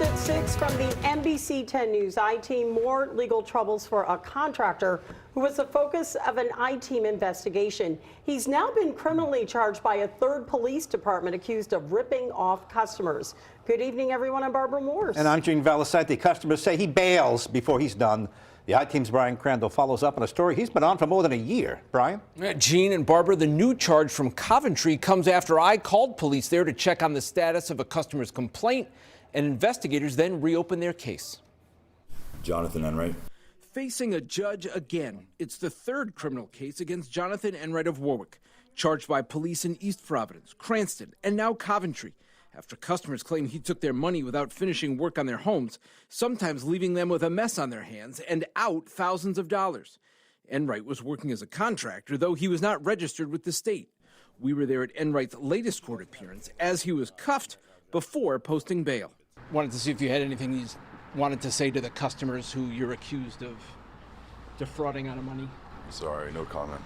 First at 6 from the NBC10 News I-Team, more legal troubles for a contractor who was the focus of an I-Team investigation. He's now been criminally charged by a third police department accused of ripping off customers. Good evening, everyone. I'm Barbara Morse. And I'm Gene Valicenti. Customers say he bails before he's done. The I-Team's Brian Crandall follows up on a story he's been on for more than a year. Brian? Gene and Barbara, the new charge from Coventry comes after I called police there to check on the status of a customer's complaint, and investigators then reopened their case. Jonathan Enright. Facing a judge again. It's the third criminal case against Jonathan Enright of Warwick, charged by police in East Providence, Cranston, and now Coventry, after customers claim he took their money without finishing work on their homes, sometimes leaving them with a mess on their hands and out thousands of dollars. Enright was working as a contractor, though he was not registered with the state. We were there at Enright's latest court appearance as he was cuffed before posting bail. Wanted to see if you had anything you wanted to say to the customers who you're accused of defrauding out of money. Sorry, no comment.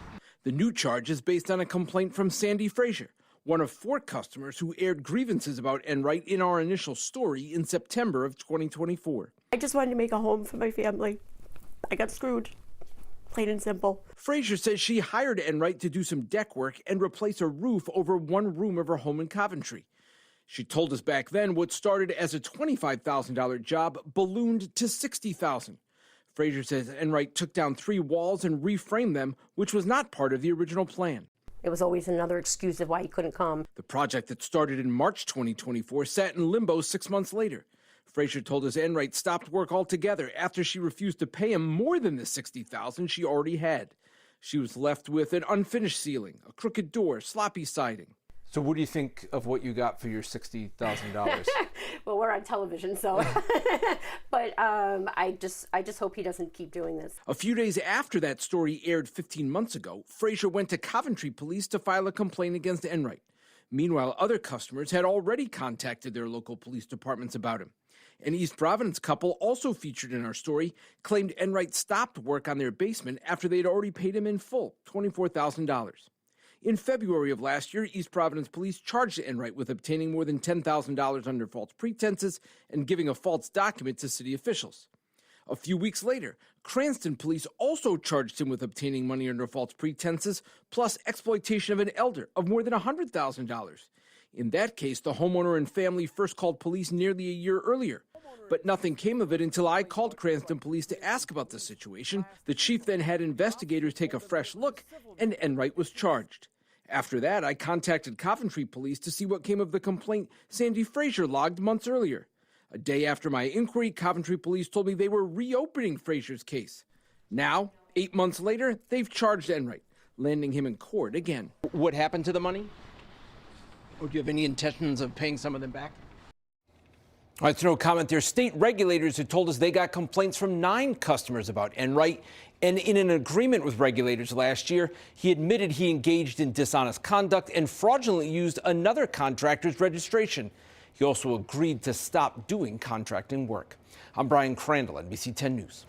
The new charge is based on a complaint from Sandy Frazier, one of 4 customers who aired grievances about Enright in our initial story in September of 2024. I just wanted to make a home for my family. I got screwed, plain and simple. Frazier says she hired Enright to do some deck work and replace a roof over one room of her home in Coventry. She told us back then what started as a $25,000 job ballooned to $60,000. Frazier says Enright took down 3 walls and reframed them, which was not part of the original plan. It was always another excuse of why he couldn't come. The project that started in March 2024 sat in limbo 6 months later. Frazier told us Enright stopped work altogether after she refused to pay him more than the $60,000 she already had. She was left with an unfinished ceiling, a crooked door, sloppy siding. So what do you think of what you got for your $60,000? Well, we're on television, so. But I just hope he doesn't keep doing this. A few days after that story aired 15 months ago, Frazier went to Coventry Police to file a complaint against Enright. Meanwhile, other customers had already contacted their local police departments about him. An East Providence couple, also featured in our story, claimed Enright stopped work on their basement after they'd already paid him in full, $24,000. In February of last year, East Providence Police charged Enright with obtaining more than $10,000 under false pretenses and giving a false document to city officials. A few weeks later, Cranston Police also charged him with obtaining money under false pretenses, plus exploitation of an elder of more than $100,000. In that case, the homeowner and family first called police nearly a year earlier. But nothing came of it until I called Cranston Police to ask about the situation. The chief then had investigators take a fresh look, and Enright was charged. After that, I contacted Coventry Police to see what came of the complaint Sandy Frazier logged months earlier. A day after my inquiry, Coventry Police told me they were reopening Frazier's case. Now, 8 months later, they've charged Enright, landing him in court again. What happened to the money? Or do you have any intentions of paying some of them back? All right, so no comment there. State regulators had told us they got complaints from 9 customers about Enright. And in an agreement with regulators last year, he admitted he engaged in dishonest conduct and fraudulently used another contractor's registration. He also agreed to stop doing contracting work. I'm Brian Crandall, NBC 10 News.